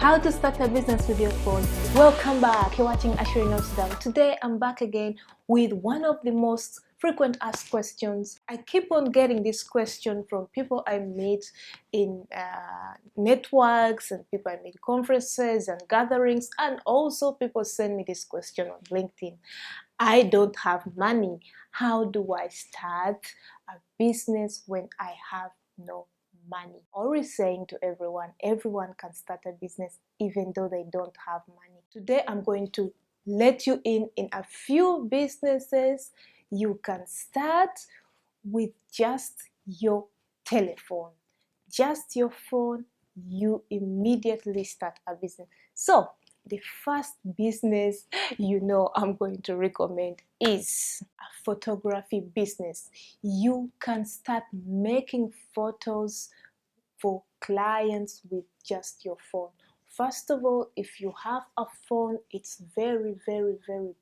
How to start a business with your phone. Welcome back. You're watching ACIERO. Today I'm back again with one of the most frequent asked questions. I keep on getting this question from people I meet in networks and people I meet conferences and gatherings, and also people send me this question on LinkedIn. I don't have money. How do I start a business when I have no money? Always saying to everyone can start a business even though they don't have money. Today I'm going to let you in a few businesses you can start with just your telephone. Just your phone, you immediately start a business. So the first business I'm going to recommend is a photography business. You can start making photos for clients with just your phone. First of all, if you have a phone, it's very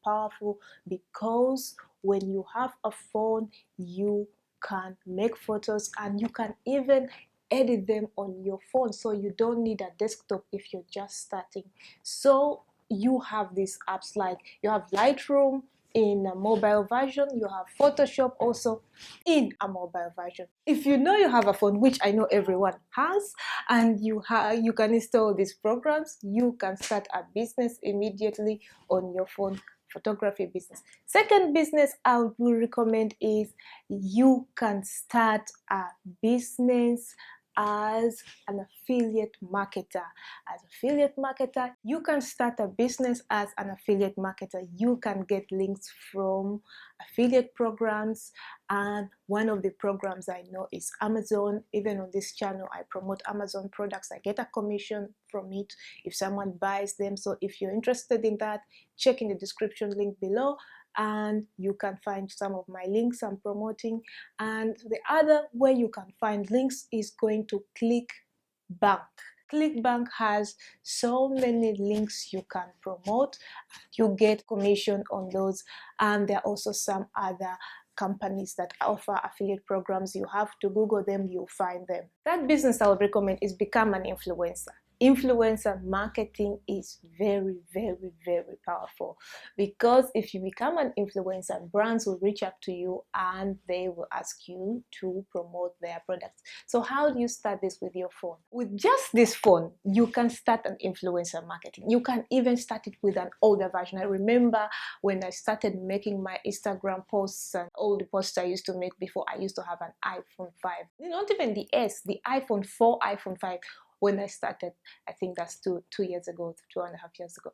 powerful, because when you have a phone, you can make photos and you can even edit them on your phone, so you don't need a desktop if you're just starting. So you have these apps, like you have Lightroom in a mobile version, you have Photoshop also in a mobile version. If you know you have a phone, which I know everyone has, and you can install these programs, you can start a business immediately on your phone. Photography business. Second business I will recommend is you can start a business as an affiliate marketer. As affiliate marketer, you can start a business as an affiliate marketer. You can get links from affiliate programs, and one of the programs I know is Amazon. Even on this channel, I promote Amazon products. I get a commission from it if someone buys them. So if you're interested in that, check in the description link below and you can find some of my links I'm promoting. And the other way you can find links is going to ClickBank. ClickBank has so many links you can promote. You get commission on those, and there are also some other companies that offer affiliate programs. You have to Google them, you'll find them. That business I would recommend is become an influencer. Influencer marketing is very powerful, because if you become an influencer, brands will reach out to you and they will ask you to promote their products. So how do you start this with your phone? With just this phone, you can start an influencer marketing. You can even start it with an older version. I remember when I started making my Instagram posts and all the posts I used to make before, I used to have an iPhone 5. Not even the S, the iPhone 4, iPhone 5. When I started, I think that's two years ago, 2.5 years ago,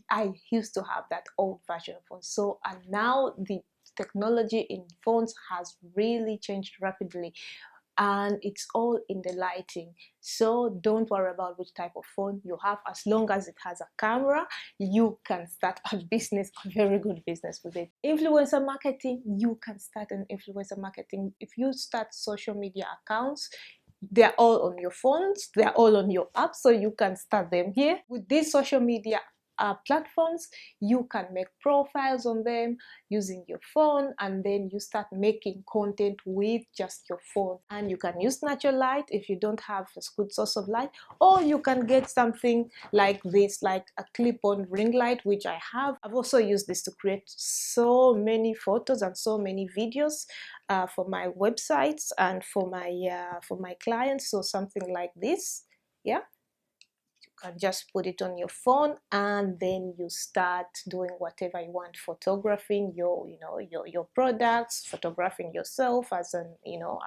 I used to have that old version of phone. So, and now the technology in phones has really changed rapidly, and it's all in the lighting. So don't worry about which type of phone you have. As long as it has a camera, you can start a business, a very good business with it. Influencer marketing, you can start an influencer marketing. If you start social media accounts, they're all on your phones, they're all on your app, so you can start them here. With these social media platforms, you can make profiles on them using your phone, and then you start making content with just your phone. And you can use natural light if you don't have a good source of light, or you can get something like this, like a clip-on ring light, which I have. I've also used this to create so many photos and so many videos for my websites and for my clients. So something like this, yeah, you can just put it on your phone, and then you start doing whatever you want, photographing your products, photographing yourself as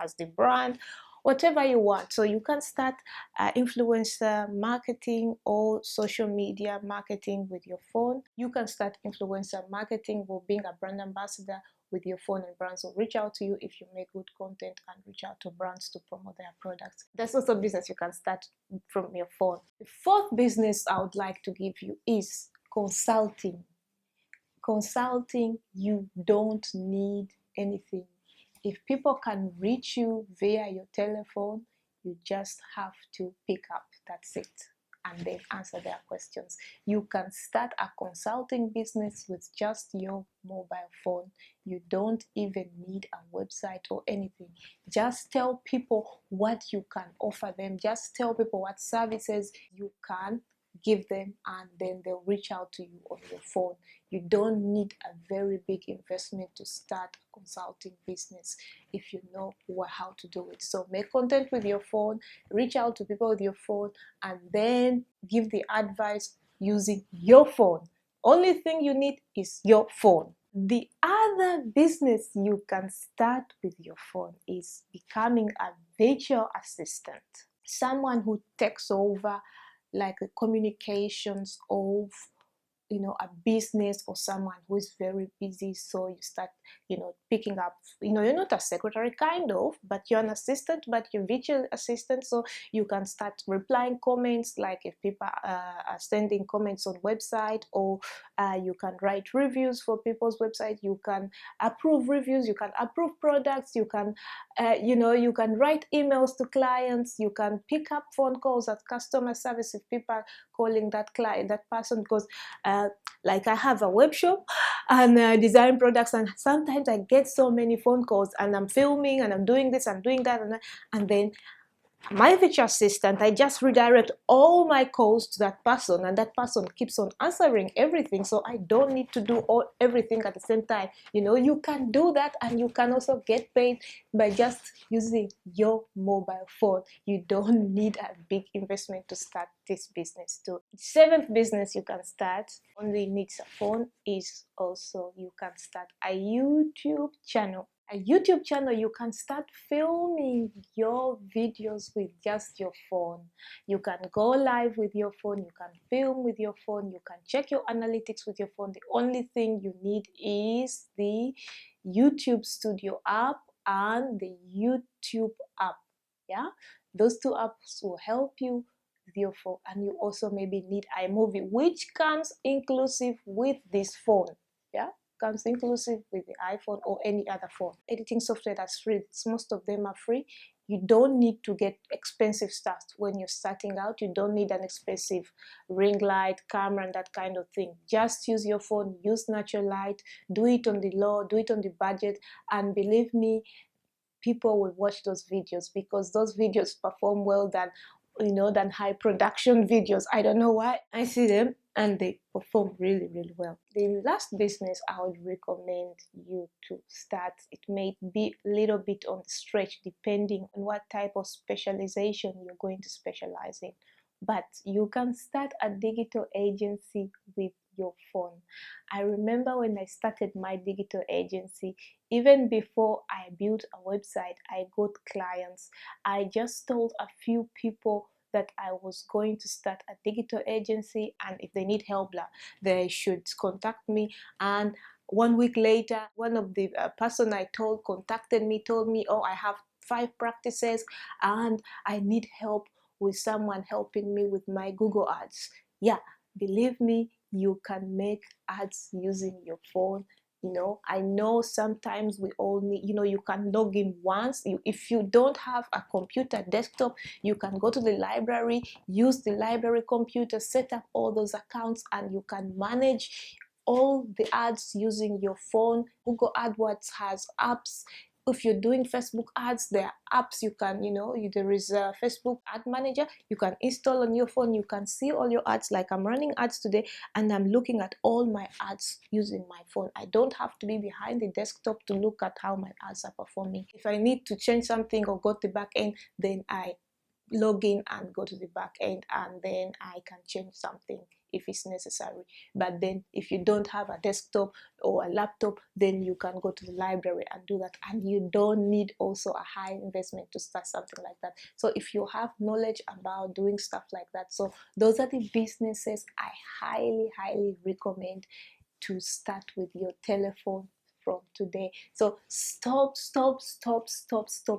as the brand, whatever you want. So you can start influencer marketing or social media marketing with your phone. You can start influencer marketing with being a brand ambassador with your phone, and brands will reach out to you if you make good content and reach out to brands to promote their products. That's also a business you can start from your phone. The fourth business I would like to give you is consulting. Consulting, you don't need anything. If people can reach you via your telephone, you just have to pick up. That's it. And then answer their questions. You can start a consulting business with just your mobile phone. You don't even need a website or anything. Just tell people what you can offer them. Just tell people what services you can give them, and then they'll reach out to you on your phone. You don't need a very big investment to start a consulting business if you know how to do it. So make content with your phone, reach out to people with your phone, and then give the advice using your phone. Only thing you need is your phone. The other business you can start with your phone is becoming a virtual assistant, someone who takes over like the communications of a business or someone who is very busy. So you start picking up, you're not a secretary kind of, but you're an assistant, but you're virtual assistant. So you can start replying comments, like if people are sending comments on website, or you can write reviews for people's website, you can approve reviews, you can approve products, you can you can write emails to clients, you can pick up phone calls at customer service if people are calling that client, that person, because like I have a web shop and design products, and sometimes I get so many phone calls, and I'm filming and I'm doing this, I'm doing that, and then my virtual assistant, I just redirect all my calls to that person, and that person keeps on answering everything, so I don't need to do everything at the same time. You can do that, and you can also get paid by just using your mobile phone. You don't need a big investment to start this business too. The seventh business you can start, only needs a phone, is also you can start a YouTube channel. A YouTube channel, you can start filming your videos with just your phone. You can go live with your phone, you can film with your phone, you can check your analytics with your phone. The only thing you need is the YouTube Studio app and the YouTube app. Yeah, those two apps will help you with your phone, and you also maybe need iMovie, which comes inclusive with this phone. Yeah, comes inclusive with the iPhone or any other phone. Editing software that's free, most of them are free. You don't need to get expensive stuff when you're starting out. You don't need an expensive ring light, camera, and that kind of thing. Just use your phone, use natural light, do it on the low, do it on the budget, and believe me, people will watch those videos, because those videos perform well than high production videos. I don't know why. I see them and they perform really, really well. The last business I would recommend you to start, it may be a little bit on the stretch depending on what type of specialization you're going to specialize in, but you can start a digital agency with your phone. I remember when I started my digital agency, even before I built a website, I got clients. I just told a few people that I was going to start a digital agency, and if they need help, they should contact me. And 1 week later, one of the person I told contacted me, told me, oh, I have 5 practices and I need help with someone helping me with my Google ads. Yeah, believe me, you can make ads using your phone. I know sometimes we all need, you can log in once. If you don't have a computer desktop, you can go to the library, use the library computer, set up all those accounts, and you can manage all the ads using your phone. Google AdWords has apps. If you're doing Facebook ads, there are apps you can, there is a Facebook ad manager you can install on your phone. You can see all your ads. Like I'm running ads today, and I'm looking at all my ads using my phone. I don't have to be behind the desktop to look at how my ads are performing. If I need to change something or go to the back end, then I log in and go to the back end, and then I can change something if it's necessary. But then if you don't have a desktop or a laptop, then you can go to the library and do that, and you don't need also a high investment to start something like that. So if you have knowledge about doing stuff like that, so those are the businesses I highly recommend to start with your telephone from today. So stop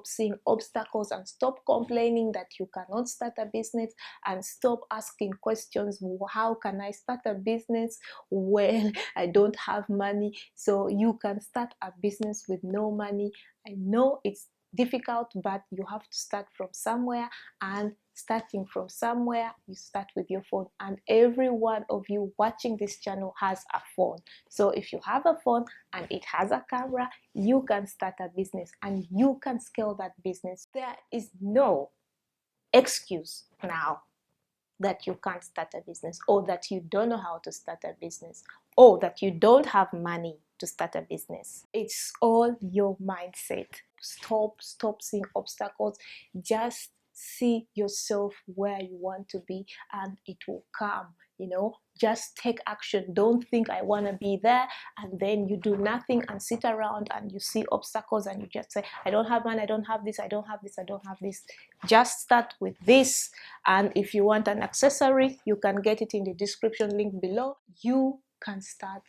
seeing obstacles, and stop complaining that you cannot start a business, and stop asking questions. How can I start a business? Well, I don't have money. So you can start a business with no money. I know it's difficult, but you have to start from somewhere, and starting from somewhere, you start with your phone. And every one of you watching this channel has a phone. So if you have a phone and it has a camera, you can start a business, and you can scale that business. There is no excuse now that you can't start a business, or that you don't know how to start a business, or that you don't have money to start a business. It's all your mindset. Stop seeing obstacles. Just see yourself where you want to be, and it will come. Just take action. Don't think I want to be there and then you do nothing and sit around and you see obstacles and you just say, I don't have money, I don't have this, I don't have this, I don't have this. Just start with this, and if you want an accessory, you can get it in the description link below. You can start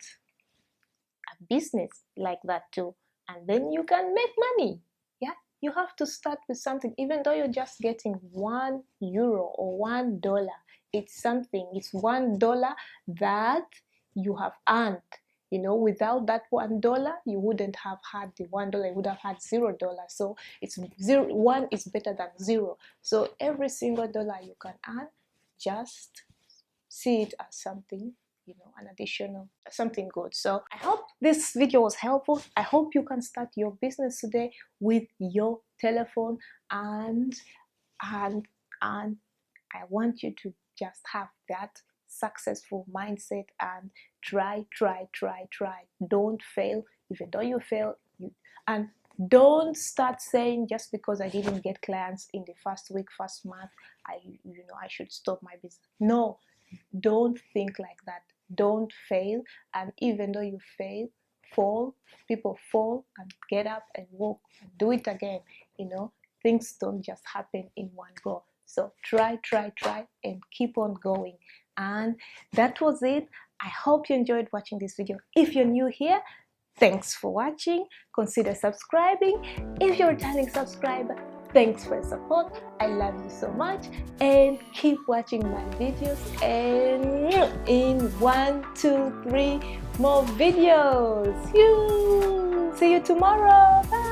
a business like that too, and then you can make money. Yeah, you have to start with something. Even though you're just getting €1 or $1, it's something. It's $1 that you have earned. Without that $1, you wouldn't have had the $1, you would have had $0. So it's zero. One is better than zero. So every single dollar you can earn, just see it as something, an additional, something good. So I hope this video was helpful. I hope you can start your business today with your telephone, and I want you to just have that successful mindset and try. Don't fail. Even though you fail, and don't start saying, just because I didn't get clients in the first week, first month, I should stop my business. No, don't think like that. Don't fail. And even though you fall, people fall and get up and walk and do it again. Things don't just happen in one go. So try and keep on going. And that was it. I hope you enjoyed watching this video. If you're new here, thanks for watching. Consider subscribing. If you're a returning subscriber, thanks for your support. I love you so much, and keep watching my videos, and in 1, 2, 3 more videos. See you tomorrow. Bye.